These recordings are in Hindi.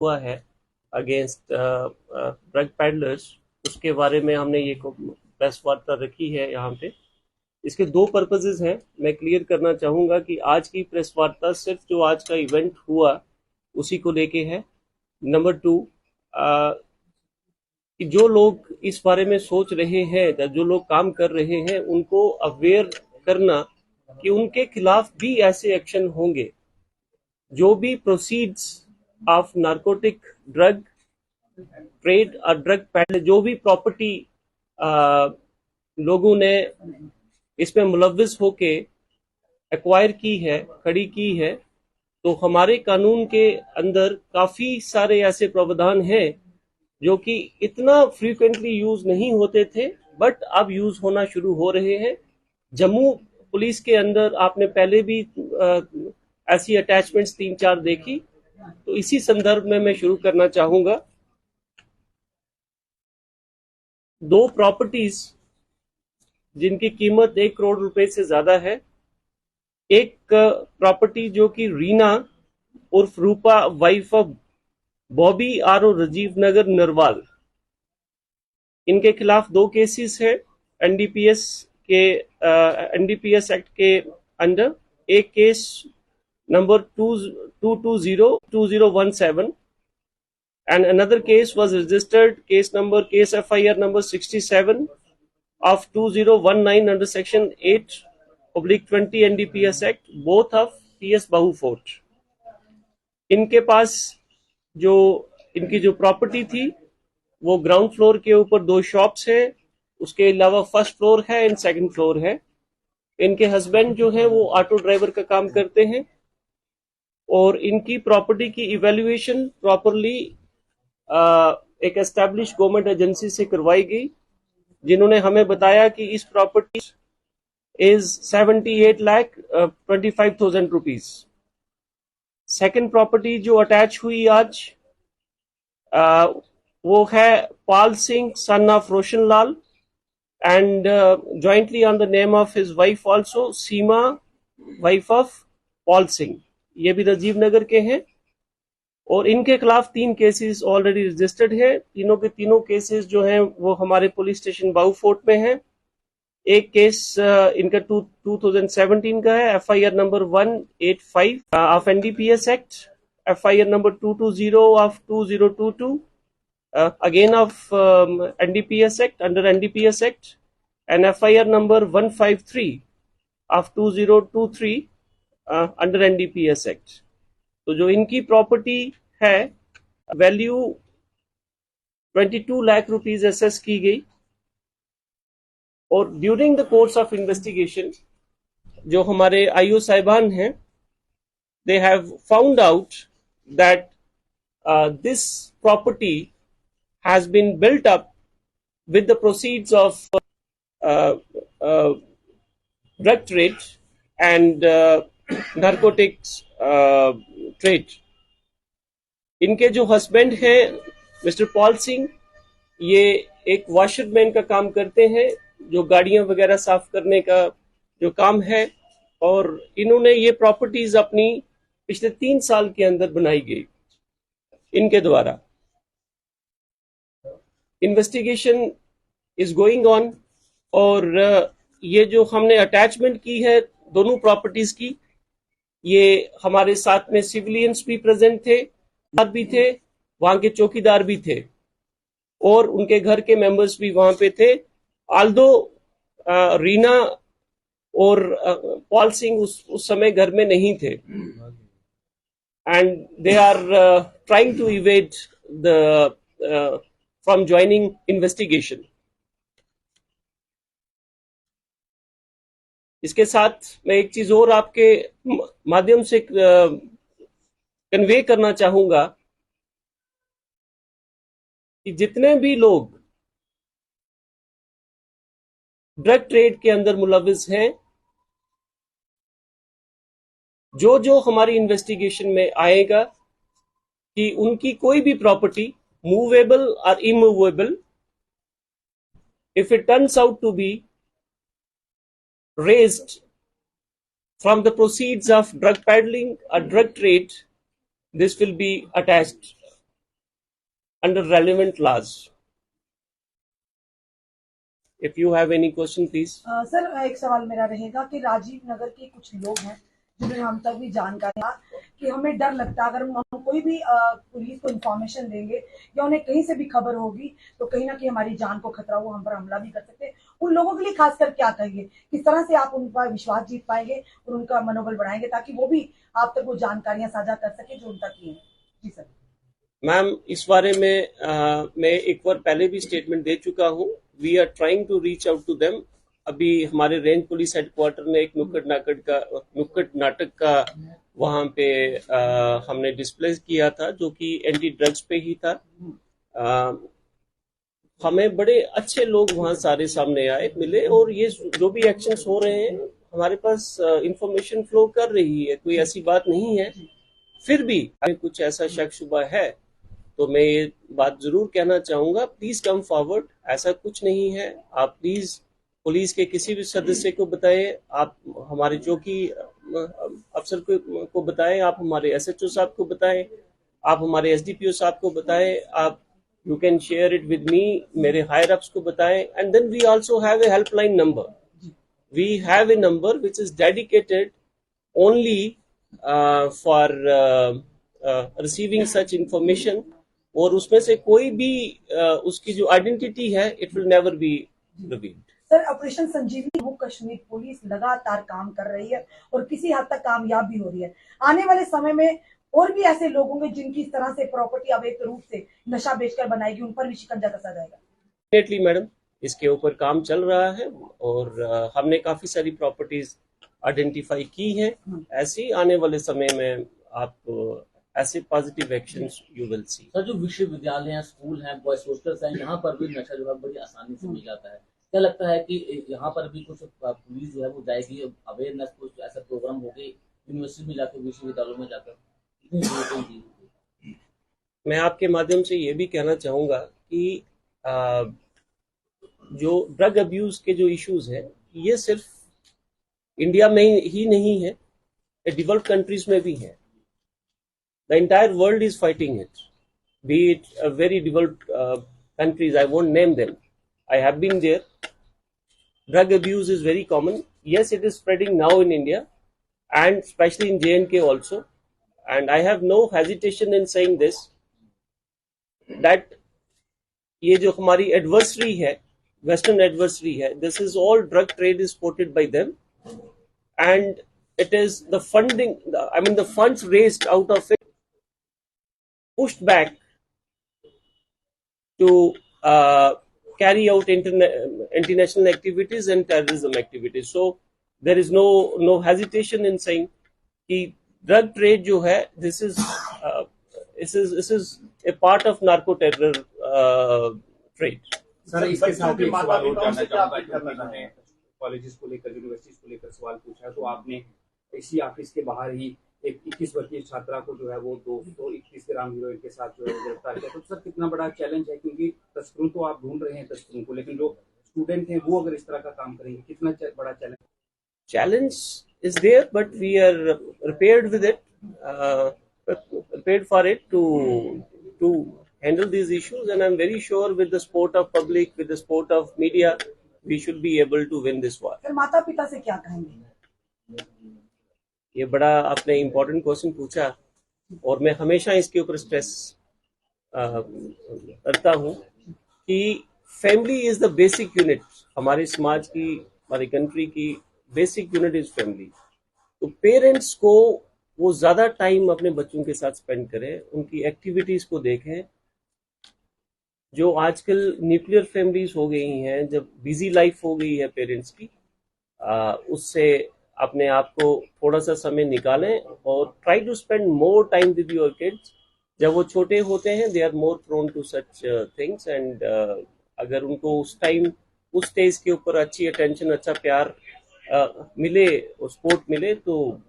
हुआ है अगेंस्ट ड्रग पैडलर्स, उसके बारे में हमने ये प्रेस वार्ता रखी है यहाँ पे। इसके दो पर्पसेस हैं। मैं क्लियर करना चाहूँगा कि आज की प्रेस वार्ता सिर्फ जो आज का इवेंट हुआ उसी को लेके है। नंबर टू, कि जो लोग इस बारे में सोच रहे हैं, जो लोग काम कर रहे हैं, उनको अवेयर करना कि उनके खिलाफ भी ऐसे एक्शन होंगे। जो भी proceeds of narcotic drug trade और ड्रग पैडल, जो भी प्रॉपर्टी लोगों ने इसमें मुलव्विस होके एक्वायर की है, खड़ी की है, तो हमारे कानून के अंदर काफी सारे ऐसे प्रावधान हैं जो कि इतना फ्रीक्वेंटली यूज नहीं होते थे, बट अब यूज होना शुरू हो रहे हैं। जम्मू पुलिस के अंदर आपने पहले भी ऐसी अटैचमेंट्स 3-4 देखी, तो इसी संदर्भ में मैं शुरू करना चाहूंगा। दो प्रॉपर्टीज जिनकी कीमत 1 करोड़ रुपए से ज्यादा है। एक प्रॉपर्टी जो कि रीना उर्फ Rupa, wife of Bobby R O. Rajiv Nagar Narwal, इनके खिलाफ 2 केसेस है एनडीपीएस एक्ट के अंडर। एक case number 2202017 and another case was registered, case FIR number 67 of 2019 under section 8/20 NDPS Act, both of PS Bahu Fort। इनके पास जो इनकी जो प्रॉपर्टी थी वो ग्राउंड फ्लोर के ऊपर 2 शॉप्स है, उसके अलावा फर्स्ट फ्लोर है एंड सेकंड फ्लोर है। इनके हस्बैंड जो है वो ऑटो ड्राइवर का काम करते हैं और इनकी प्रॉपर्टी की इवैल्यूएशन प्रॉपरली एक एस्टैब्लिश गवर्नमेंट एजेंसी से करवाई गई, जिन्होंने हमें बताया कि इस property is 78,25,000 rupees. Second property जो अटैच हुई आज वो है Pal Singh son of Roshan Lal and jointly on the name of his wife also, Seema wife of Pal Singh. ये भी राजीव नगर के हैं और इनके खिलाफ 3 केसेस ऑलरेडी रजिस्टर्ड है। तीनों के तीनों केसेस जो हैं वो हमारे पुलिस स्टेशन बाहू फोर्ट में है। एक केस इनका 2017 का है, FIR number 185 of NDPS act, FIR number 220 of 2022 again of NDPS Act, under NDPS Act, and FIR number 153 of 2023 under NDPS Act। तो जो इनकी प्रॉपर्टी है वैल्यू 22 लाख रुपीस एसेस की गई और during the course of investigation जो हमारे आईओ साहिबान हैं, they have found out that this property has been built up with the proceeds of drug trade and narcotics trade। इनके जो हस्बैंड हैं मिस्टर पॉल सिंह, ये एक वॉशरमैन का काम करते हैं, जो गाड़ियां वगैरह साफ करने का जो काम है, और इन्होंने ये प्रॉपर्टीज अपनी पिछले 3 साल के अंदर बनाई गई इनके द्वारा। इन्वेस्टिगेशन इज गोइंग ऑन और ये जो हमने अटैचमेंट की है दोनों प्रॉपर्टीज की, ये हमारे साथ में सिविलियंस भी प्रेजेंट थे, भी थे, वहां के चौकीदार भी थे और उनके घर के मेंबर्स भी वहां पे थे। आल्दो रीना और पॉल सिंह उस समय घर में नहीं थे and they are trying to evade the from joining investigation। इसके साथ मैं एक चीज और आपके माध्यम से कन्वे करना चाहूंगा कि जितने भी लोग ड्रग ट्रेड के अंदर मुलविस हैं, जो हमारी इन्वेस्टिगेशन में आएगा कि उनकी कोई भी property movable or immovable, if it turns out to be raised from the proceeds of drug peddling or drug trade, this will be attached under relevant laws. If you have any question, please. Sir एक सवाल मेरा रहेगा कि राजीव नगर के कुछ लोग हैं जिन्हें हम तक भी जानकारी है कि हमें डर लगता है अगर हम कोई भी पुलिस को इन्फॉर्मेशन देंगे या उन्हें कहीं से भी खबर होगी तो कहीं ना कहीं हमारी जान को खतरा हो, हम पर हमला भी कर सकते हैं। उन लोगों के लिए खासकर क्या कहिए, किस तरह से आप उनका विश्वास जीत पाएंगे और उनका मनोबल बढ़ाएंगे ताकि वो भी आप तक वो जानकारियां साझा कर सके जो उन तक ही है। जी सर। मैम, इस बारे में मैं एक बार पहले भी स्टेटमेंट दे चुका हूँ। We are trying to reach out to them. अभी हमारे रेंज पुलिस हेडक्वार्टर ने एक नुक्कड़ नाटक का वहां पे हमने डिस्प्ले किया था जो कि एंटी ड्रग्स पे ही था। हमें बड़े अच्छे लोग वहां सारे सामने आए मिले और ये जो भी एक्शंस हो रहे हैं हमारे पास इंफॉर्मेशन फ्लो कर रही है, कोई ऐसी बात नहीं है। फिर भी अगर कुछ ऐसा शक शुबा है तो मैं ये बात जरूर कहना चाहूंगा, प्लीज कम फॉरवर्ड। ऐसा कुछ नहीं है। आप प्लीज पुलिस के किसी भी सदस्य को बताएं, आप हमारे चौकी अफसर को बताएं, आप हमारे एसएचओ साहब को बताएं, आप हमारे एसडीपीओ साहब को बताएं, आप you can share it with me, मेरे हायर अप्स को बताएं। And then we also have a helpline number. We have a number which is dedicated only for receiving such information, और उसमें से कोई भी उसकी जो आइडेंटिटी है it will never be revealed. Sir operation Sanjeevani Jammu Kashmir police लगातार काम कर रही है और किसी हद तक कामयाब भी हो रही है। आने वाले समय में और भी ऐसे लोग होंगे जिनकी इस तरह से प्रॉपर्टी अवैध रूप से नशा बेचकर बनाएगी, उन पर भी शिकंजा कसा जाएगा। डेफिनेटली मैडम, इसके ऊपर काम चल रहा है और हमने काफी सारी प्रॉपर्टीज आइडेंटिफाई की है। ऐसी आने वाले समय में आप ऐसे positive actions you will see. Sir जो विश्वविद्यालय हैं, स्कूल हैं, बॉयज हॉस्टल्स हैं, यहाँ पर भी नशा जो है बड़ी आसानी से मिल जाता है। क्या लगता है कि यहाँ पर भी कुछ पुलिस जो है वो जाएगी, अवेयरनेस कुछ ऐसा प्रोग्राम होगी यूनिवर्सिटी में जाकर, विश्वविद्यालयों में जाकर? मैं आपके माध्यम से ये भी कहना चाहूंगा कि जो ड्रग अब्यूज के जो इश्यूज है ये सिर्फ इंडिया में ही नहीं है, डेवलप्ड कंट्रीज में भी है। The entire world is fighting it, be it very developed countries. I won't name them. I have been there. Drug abuse is very common. Yes, it is spreading now in India and especially in J&K also. And I have no hesitation in saying this, that ये जो हमारी adversary है, Western adversary है, this is all drug trade is supported by them, and it is the funding, the funds raised out of it pushed back to carry out international activities and terrorism activities. So there is no hesitation in saying कि drug trade जो है this is a part of narco terror trade. Sir इसके साथ एक सवाल और जानना चाहूंगा। कॉलेजेस को लेकर, यूनिवर्सिटीज को लेकर सवाल पूछा है तो आपने इसी ऑफिस के बाहर ही एक 21 वर्षीय छात्रा को जो है वो 221 ग्राम हीरोइन के साथ जो है गिरफ्तार किया। तो सर कितना बड़ा चैलेंज है, क्योंकि तस्करों तो आप ढूंढ रहे हैं तस्करों को, लेकिन जो स्टूडेंट हैं वो अगर इस तरह का काम करेंगे, कितना बड़ा challenge is there, but we are prepared with it, prepared for it to handle these issues, and I'm very sure with the support of public, with the support of media, we should be able to win this war. फिर माता पिता से क्या कहेंगे? ये बड़ा आपने इम्पोर्टेंट क्वेश्चन पूछा और मैं हमेशा इसके ऊपर स्ट्रेस करता हूँ कि family is the basic unit. हमारे समाज की, हमारी कंट्री की बेसिक यूनिट इज फैमिली। तो पेरेंट्स को वो ज्यादा टाइम अपने बच्चों के साथ स्पेंड करें, उनकी एक्टिविटीज को देखें। जो आजकल न्यूक्लियर फैमिलीज हो गई हैं, जब बिजी लाइफ हो गई है पेरेंट्स की, उससे अपने आप को थोड़ा सा समय निकालें और try to spend more time with your kids. जब वो छोटे होते हैं they are more prone to such things, and अगर उनको उस टाइम उस स्टेज के ऊपर अच्छी अटेंशन, अच्छा प्यार मिले और सपोर्ट मिले तो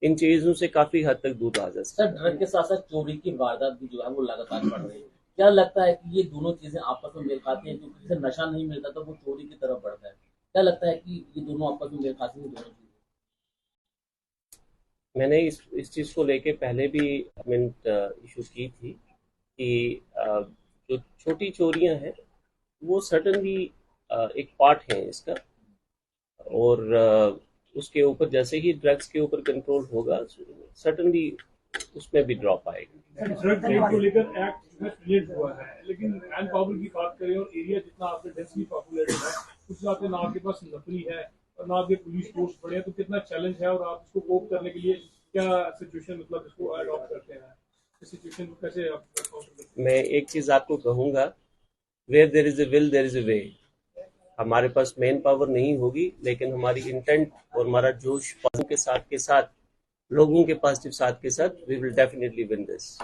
इन चीजों से काफी हद तक दूर आ जा सकते हैं। सर ड्रग के साथ साथ चोरी की वारदात भी जो है वो लगातार बढ़ रही है। क्या लगता है कि ये दोनों चीजें आपस में मेल खाती हैं? क्योंकि जिसे नशा नहीं मिलता तो वो चोरी की तरफ बढ़ता है। क्या लगता है कि ये दोनों आपस में मेल खाती हैं, दोनों चीजें? मैंने इस चीज को लेके पहले भी कमेंट इशू की थी कि जो छोटी चोरियां हैं वो सर्टनली एक पार्ट है इसका, और उसके ऊपर जैसे ही ड्रग्स के ऊपर कंट्रोल होगा सर्टनली उसमें भी ड्रॉप आएगा। ड्रग रेट को लेकर एक्ट में क्रिएट हुआ है, लेकिन मैन पावर की बात करें और एरिया जितना आपके डेंसली पॉपुलेटेड है उस हिसाब से ना आपके पास नौकरी है और ना आपके पुलिस फोर्स बड़े हैं, तो कितना चैलेंज है और आप इसको कोप करने के लिए क्या सिचुएशन मतलब इसको अडॉप्ट करते हैं, इस सिचुएशन को कैसे आप काउंटर करते हैं? मैं एक चीज आपको कहूंगा, where there is a will there is a way. हमारे पास मैन पावर नहीं होगी, लेकिन हमारी इंटेंट और हमारा जोश के साथ लोगों के पॉजिटिव साथ के साथ we will definitely win this.